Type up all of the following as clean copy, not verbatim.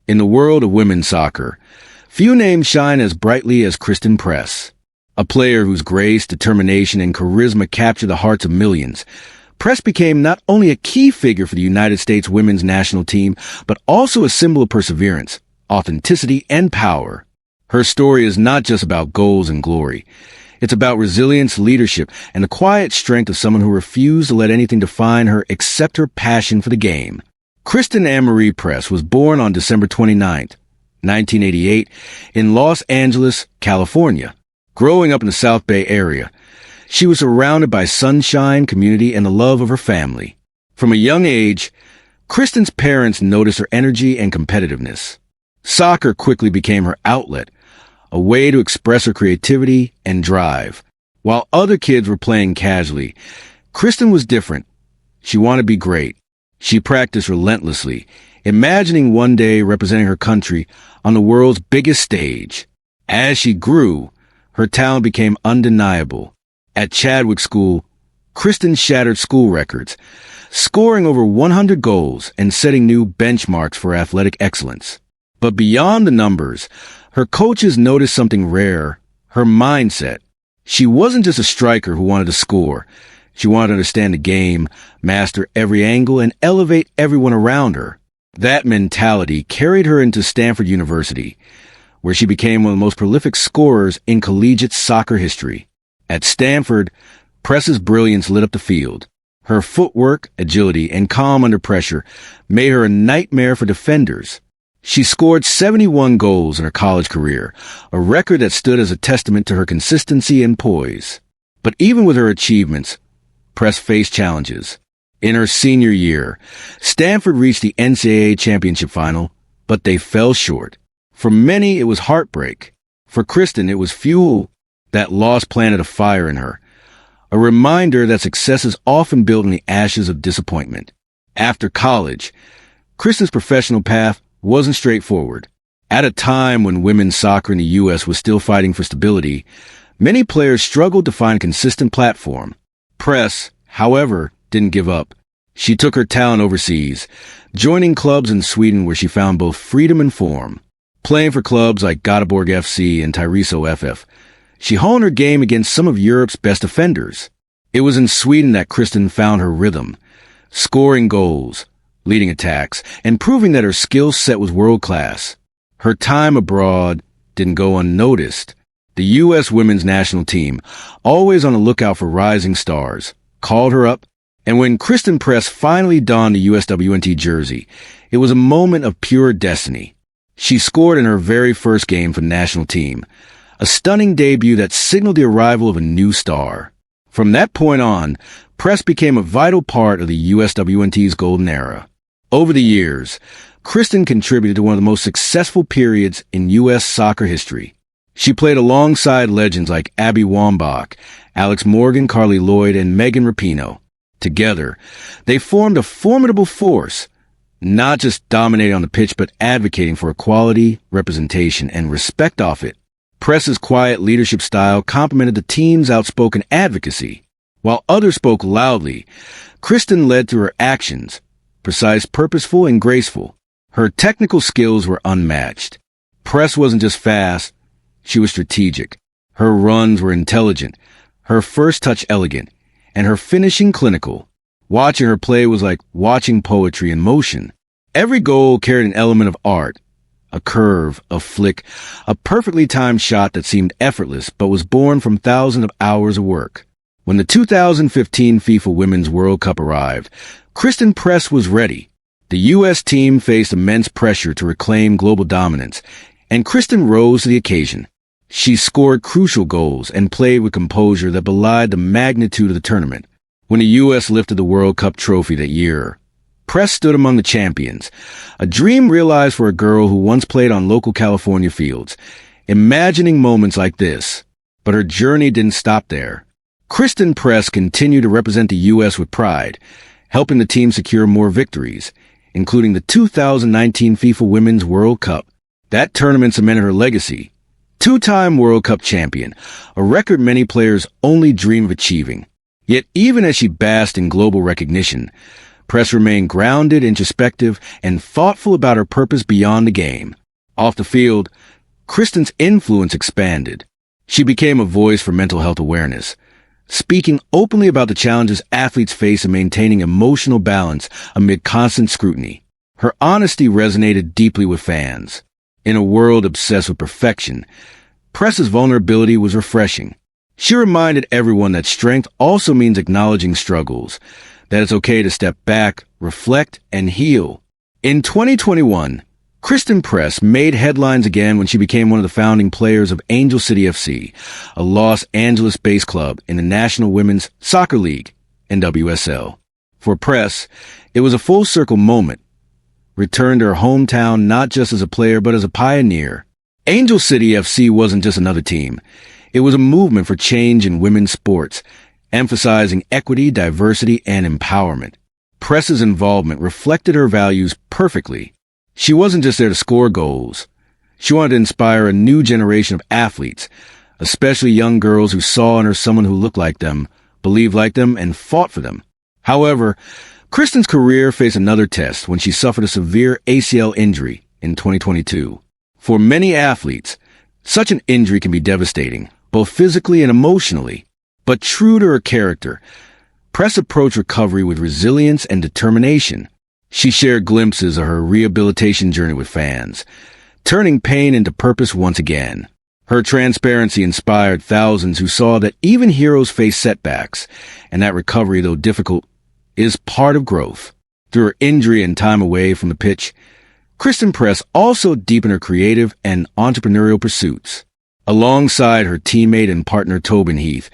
In the world of women's soccer, few names shine as brightly as Christen Press. A player whose grace, determination, and charisma captured the hearts of millions, Press became not only a key figure for the United States women's national team, but also a symbol of perseverance, authenticity, and power. Her story is not just about goals and glory. It's about resilience, leadership, and the quiet strength of someone who refused to let anything define her except her passion for the game. Christen Anne-Marie Press was born on December 29, 1988, in Los Angeles, California. Growing up in the South Bay area, she was surrounded by sunshine, community, and the love of her family. From a young age, Christen's parents noticed her energy and competitiveness. Soccer quickly became her outlet, a way to express her creativity and drive. While other kids were playing casually, Christen was different. She wanted to be great. She practiced relentlessly, imagining one day representing her country on the world's biggest stage. As she grew, her talent became undeniable. At Chadwick School, Christen shattered school records, scoring over 100 goals and setting new benchmarks for athletic excellence. But beyond the numbers, her coaches noticed something rare: her mindset. She wasn't just a striker who wanted to score. She wanted to understand the game, master every angle, and elevate everyone around her. That mentality carried her into Stanford University, where she became one of the most prolific scorers in collegiate soccer history. At Stanford, Press's brilliance lit up the field. Her footwork, agility, and calm under pressure made her a nightmare for defenders. She scored 71 goals in her college career, a record that stood as a testament to her consistency and poise. But even with her achievements, Press faced challenges. In her senior year, Stanford reached the NCAA championship final, but they fell short. For many, it was heartbreak. For Christen, it was fuel. That loss planted a fire in her, a reminder that success is often built in the ashes of disappointment. After college, Christen's professional path wasn't straightforward. At a time when women's soccer in the U.S. was still fighting for stability, many players struggled to find a consistent platform. Press, however, didn't give up. She took her talent overseas, joining clubs in Sweden where she found both freedom and form. Playing for clubs like Göteborg FC and Tyresö FF, she honed her game against some of Europe's best defenders. It was in Sweden that Christen found her rhythm, scoring goals, leading attacks, and proving that her skill set was world-class. Her time abroad didn't go unnoticed. The U.S. women's national team, always on the lookout for rising stars, called her up, and when Christen Press finally donned the USWNT jersey, it was a moment of pure destiny. She scored in her very first game for the national team, a stunning debut that signaled the arrival of a new star. From that point on, Press became a vital part of the USWNT's golden era. Over the years, Christen contributed to one of the most successful periods in U.S. soccer history. She played alongside legends like Abby Wambach, Alex Morgan, Carly Lloyd, and Megan Rapinoe. Together, they formed a formidable force, not just dominating on the pitch, but advocating for equality, representation, and respect off it. Press's quiet leadership style complemented the team's outspoken advocacy. While others spoke loudly, Christen led through her actions, precise, purposeful, and graceful. Her technical skills were unmatched. Press wasn't just fast, she was strategic. Her runs were intelligent, her first touch elegant, and her finishing clinical. Watching her play was like watching poetry in motion. Every goal carried an element of art, a curve, a flick, a perfectly timed shot that seemed effortless but was born from thousands of hours of work. When the 2015 FIFA Women's World Cup arrived, Christen Press was ready. The U.S. team faced immense pressure to reclaim global dominance, and Christen rose to the occasion. She scored crucial goals and played with composure that belied the magnitude of the tournament. When the U.S. lifted the World Cup trophy that year, Press stood among the champions, a dream realized for a girl who once played on local California fields, imagining moments like this. But her journey didn't stop there. Christen Press continued to represent the U.S. with pride, helping the team secure more victories, including the 2019 FIFA Women's World Cup. That tournament cemented her legacy. Two-time World Cup champion, a record many players only dream of achieving. Yet even as she basked in global recognition, Press remained grounded, introspective, and thoughtful about her purpose beyond the game. Off the field, Christen's influence expanded. She became a voice for mental health awareness, speaking openly about the challenges athletes face in maintaining emotional balance amid constant scrutiny. Her honesty resonated deeply with fans. In a world obsessed with perfection, Press's vulnerability was refreshing. She reminded everyone that strength also means acknowledging struggles, that it's okay to step back, reflect, and heal. In 2021, Christen Press made headlines again when she became one of the founding players of Angel City FC, a Los Angeles-based club in the National Women's Soccer League, NWSL. For Press, it was a full-circle moment. Returned to her hometown not just as a player but as a pioneer. Angel City FC wasn't just another team. It was a movement for change in women's sports, emphasizing equity, diversity, and empowerment. Press's involvement reflected her values perfectly. She wasn't just there to score goals. She wanted to inspire a new generation of athletes, especially young girls who saw in her someone who looked like them, believed like them, and fought for them. However, Christen's career faced another test when she suffered a severe ACL injury in 2022. For many athletes, such an injury can be devastating, both physically and emotionally. But true to her character, Press approached recovery with resilience and determination. She shared glimpses of her rehabilitation journey with fans, turning pain into purpose once again. Her transparency inspired thousands who saw that even heroes face setbacks, and that recovery, though difficult, is part of growth. Through her injury and time away from the pitch, Christen Press also deepened her creative and entrepreneurial pursuits. Alongside her teammate and partner Tobin Heath,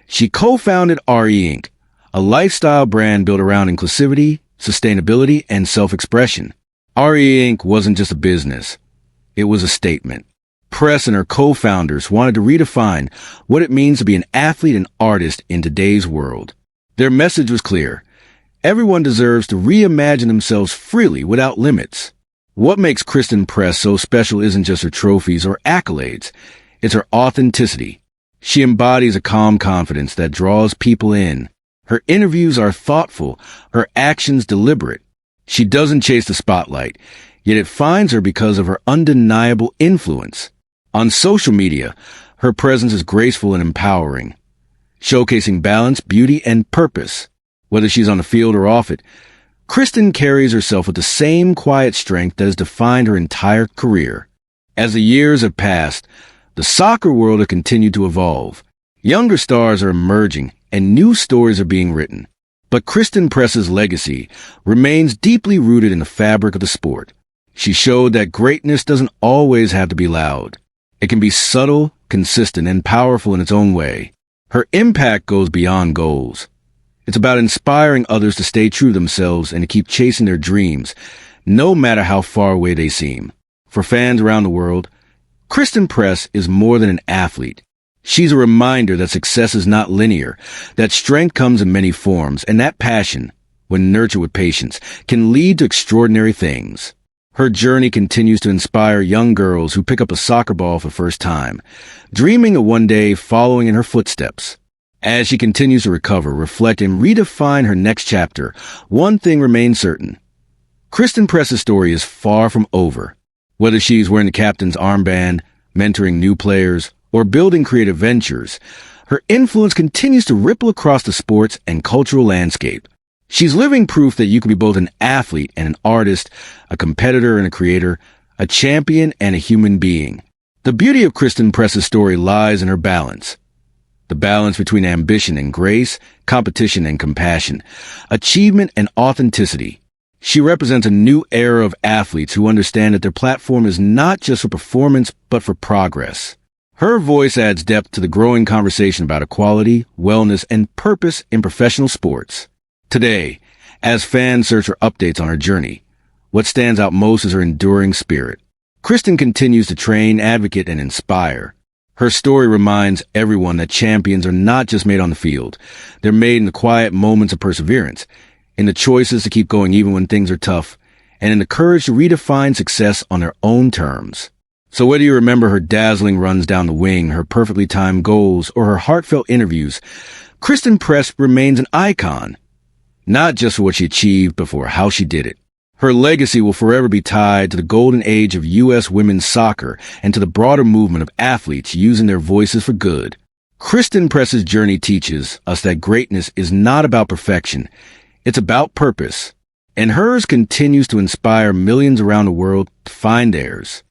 she co-founded RE Inc., a lifestyle brand built around inclusivity, sustainability, and self-expression. RE Inc. wasn't just a business. It was a statement. Press and her co-founders wanted to redefine what it means to be an athlete and artist in today's world. Their message was clear. Everyone deserves to reimagine themselves freely without limits. What makes Christen Press so special isn't just her trophies or accolades. It's her authenticity. She embodies a calm confidence that draws people in. Her interviews are thoughtful, her actions deliberate. She doesn't chase the spotlight, yet it finds her because of her undeniable influence. On social media, her presence is graceful and empowering, showcasing balance, beauty, and purpose. Whether she's on the field or off it, Christen carries herself with the same quiet strength that has defined her entire career. As the years have passed, the soccer world has continued to evolve. Younger stars are emerging, and new stories are being written. But Christen Press's legacy remains deeply rooted in the fabric of the sport. She showed that greatness doesn't always have to be loud. It can be subtle, consistent, and powerful in its own way. Her impact goes beyond goals. It's about inspiring others to stay true to themselves and to keep chasing their dreams, no matter how far away they seem. For fans around the world, Christen Press is more than an athlete. She's a reminder that success is not linear, that strength comes in many forms, and that passion, when nurtured with patience, can lead to extraordinary things. Her journey continues to inspire young girls who pick up a soccer ball for the first time, dreaming of one day following in her footsteps. As she continues to recover, reflect, and redefine her next chapter, one thing remains certain. Christen Press's story is far from over. Whether she's wearing the captain's armband, mentoring new players, or building creative ventures, her influence continues to ripple across the sports and cultural landscape. She's living proof that you can be both an athlete and an artist, a competitor and a creator, a champion and a human being. The beauty of Christen Press's story lies in her balance. The balance between ambition and grace, competition and compassion, achievement and authenticity. She represents a new era of athletes who understand that their platform is not just for performance, but for progress. Her voice adds depth to the growing conversation about equality, wellness, and purpose in professional sports. Today, as fans search for updates on her journey, what stands out most is her enduring spirit. Christen continues to train, advocate, and inspire. Her story reminds everyone that champions are not just made on the field. They're made in the quiet moments of perseverance, in the choices to keep going even when things are tough, and in the courage to redefine success on their own terms. So whether you remember her dazzling runs down the wing, her perfectly timed goals, or her heartfelt interviews, Christen Press remains an icon. not just for what she achieved, but for how she did it. Her legacy will forever be tied to the golden age of U.S. women's soccer and to the broader movement of athletes using their voices for good. Christen Press's journey teaches us that greatness is not about perfection. It's about purpose. And hers continues to inspire millions around the world to find theirs.